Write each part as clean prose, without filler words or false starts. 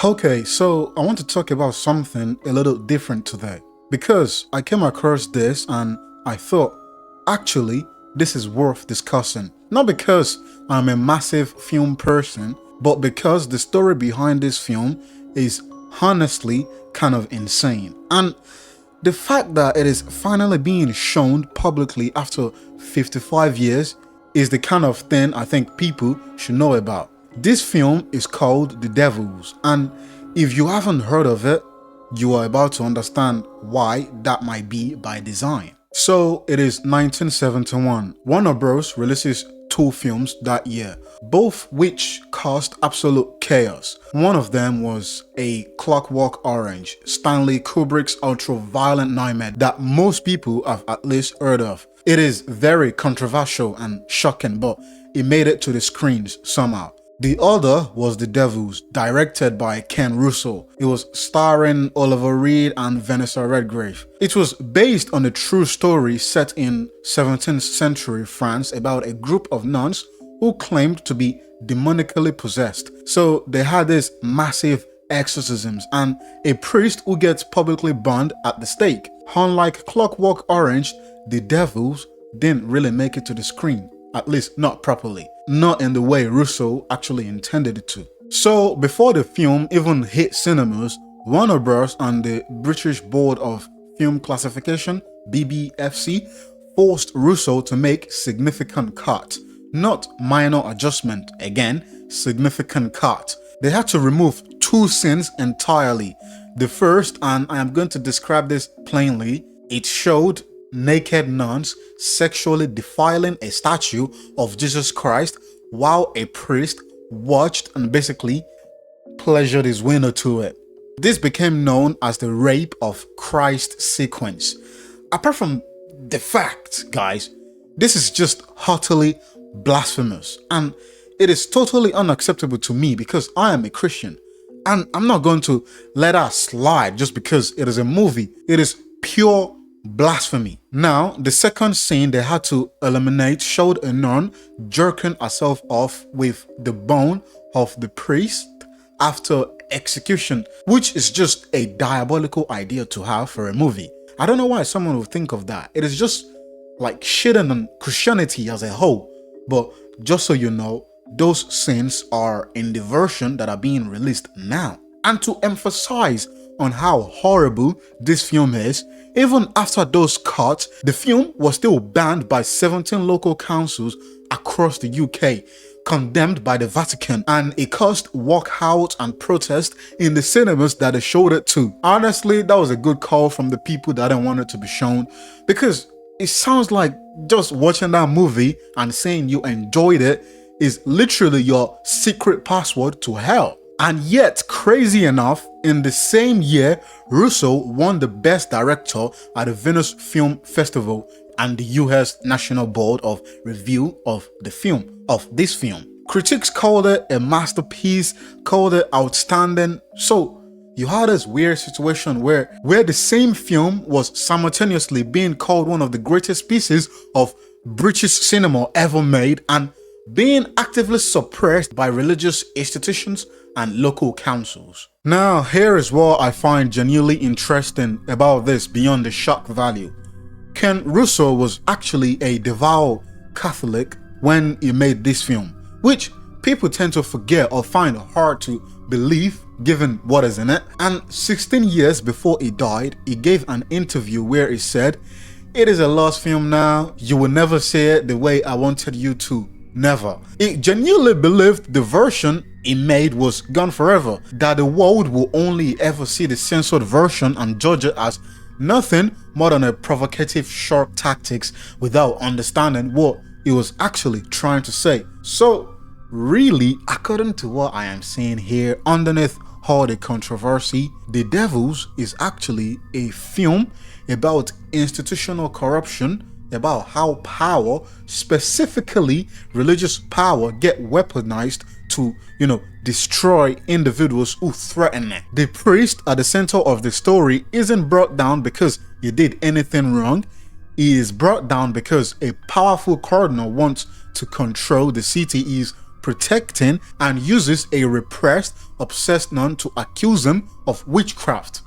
Okay, so I want to talk about something a little different today because I came across this and I thought, actually, this is worth discussing. Not because I'm a massive film person, but because the story behind this film is honestly kind of insane. And the fact that it is finally being shown publicly after 55 years is the kind of thing I think people should know about. This film is called The Devils, and if you haven't heard of it, you are about to understand why that might be by design. So it is 1971. Warner Bros. Releases two films that year, both which caused absolute chaos. One of them was A Clockwork Orange, Stanley Kubrick's ultra-violent nightmare that most people have at least heard of. It is very controversial and shocking, but it made it to the screens somehow. The other was The Devils, directed by Ken Russo. It was starring Oliver Reed and Vanessa Redgrave. It was based on a true story set in 17th century France about a group of nuns who claimed to be demonically possessed. So they had these massive exorcisms and a priest who gets publicly burned at the stake. Unlike Clockwork Orange, The Devils didn't really make it to the screen. At least not properly. Not in the way Russo actually intended it to. So before the film even hit cinemas, Warner Bros. And the British Board of Film Classification, BBFC, forced Russo to make significant cuts. Not minor adjustment, again, significant cut. They had to remove two scenes entirely. The first, and I am going to describe this plainly, it showed naked nuns sexually defiling a statue of Jesus Christ while a priest watched and basically pleasured his window to it. This became known as the Rape of Christ sequence. Apart from the fact, guys, this is just utterly blasphemous and it is totally unacceptable to me because I am a Christian and I'm not going to let that slide just because it is a movie. It is pure blasphemy. Now, the second scene they had to eliminate showed a nun jerking herself off with the bone of the priest after execution, which is just a diabolical idea to have for a movie. I don't know why someone would think of that. It is just like shitting on Christianity as a whole. But just so you know, those scenes are in the version that are being released now. And to emphasize on how horrible this film is, even after those cuts, the film was still banned by 17 local councils across the UK, condemned by the Vatican, and it caused walkouts and protests in the cinemas that they showed it to. Honestly, that was a good call from the people that didn't want it to be shown, because it sounds like just watching that movie and saying you enjoyed it is literally your secret password to hell. And yet, crazy enough, in the same year, Russo won the Best Director at the Venice Film Festival and the US National Board of Review of this film. Critics called it a masterpiece, called it outstanding. So you had this weird situation where the same film was simultaneously being called one of the greatest pieces of British cinema ever made and being actively suppressed by religious institutions and local councils. Now, here is what I find genuinely interesting about this beyond the shock value. Ken Russo was actually a devout Catholic when he made this film, which people tend to forget or find hard to believe given what is in it. And 16 years before he died, he gave an interview where he said, "It is a lost film now. You will never see it the way I wanted you to. Never." He genuinely believed the version he made was gone forever, that the world will only ever see the censored version and judge it as nothing more than a provocative short tactics without understanding what he was actually trying to say. So really, according to what I am seeing here, underneath all the controversy, The Devils is actually a film about institutional corruption, about how power, specifically religious power, get weaponized to, destroy individuals who threaten it. The priest at the center of the story isn't brought down because he did anything wrong. He is brought down because a powerful cardinal wants to control the city he is protecting and uses a repressed, obsessed nun to accuse him of witchcraft.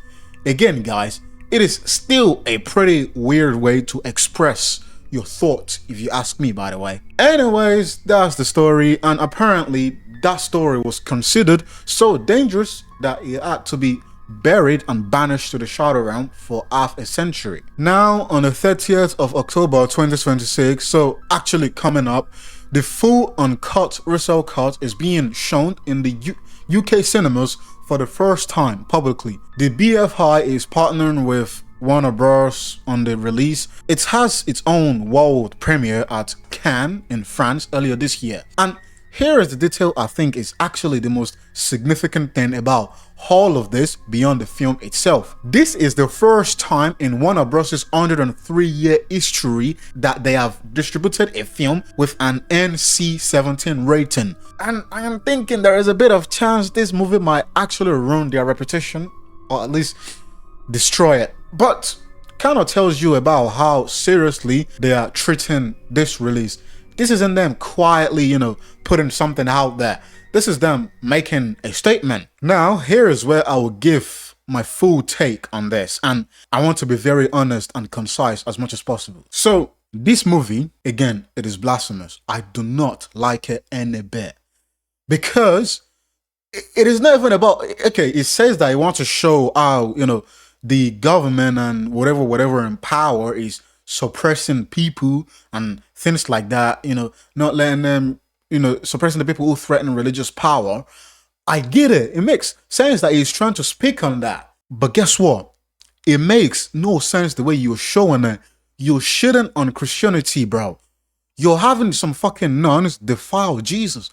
Again, guys, it is still a pretty weird way to express your thoughts, if you ask me, by the way. Anyways, that's the story, and apparently that story was considered so dangerous that it had to be buried and banished to the shadow realm for half a century. Now, on the 30th of October 2026, so actually coming up, the full uncut Russell cut is being shown in the UK cinemas for the first time publicly. The BFI is partnering with Warner Bros. On the release. It has its own world premiere at Cannes in France earlier this year. And here is the detail I think is actually the most significant thing about all of this beyond the film itself. This is the first time in Warner Bros.'s 103-year history that they have distributed a film with an NC-17 rating. And I am thinking there is a bit of chance this movie might actually ruin their reputation, or at least destroy it. But kind of tells you about how seriously they are treating this release. This isn't them quietly, putting something out there. This is them making a statement. Now, here is where I will give my full take on this. And I want to be very honest and concise as much as possible. So, this movie, again, it is blasphemous. I do not like it any bit. Because it is not even about, okay, it says that it wants to show how, the government and whatever in power is suppressing people and things like that, not letting them, suppressing the people who threaten religious power. I get it. It makes sense that he's trying to speak on that. But guess what? It makes no sense the way you're showing it. You're shitting on Christianity, bro. You're having some fucking nuns defile Jesus.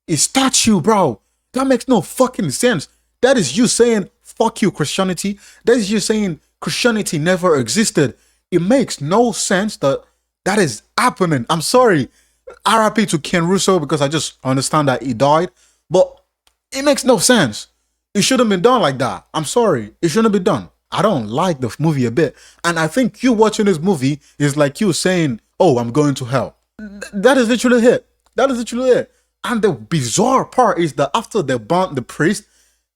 A statue, bro. That makes no fucking sense. That is you saying, fuck you, Christianity. That is you saying Christianity never existed. It makes no sense that that is happening. I'm sorry. RIP to Ken Russo, because I just understand that he died. But it makes no sense. It shouldn't be done like that. I'm sorry. It shouldn't be done. I don't like the movie a bit. And I think you watching this movie is like you saying, oh, I'm going to hell. That is literally it. That is literally it. And the bizarre part is that after they burnt the priest,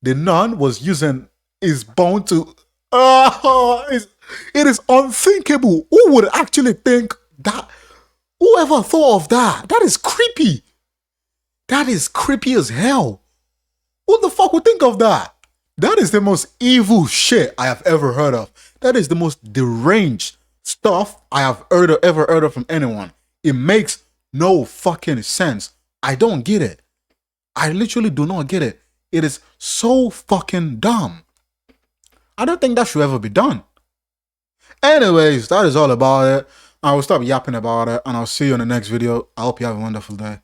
the nun was using his bone to... it is unthinkable. Who would actually think that? Whoever thought of that? That is creepy. That is creepy as hell. Who the fuck would think of that? That is the most evil shit I have ever heard of. That is the most deranged stuff I have ever heard of from anyone. It makes no fucking sense. I don't get it. I literally do not get it. It is so fucking dumb. I don't think that should ever be done. Anyways, that is all about it. I will stop yapping about it, and I'll see you in the next video. I hope you have a wonderful day.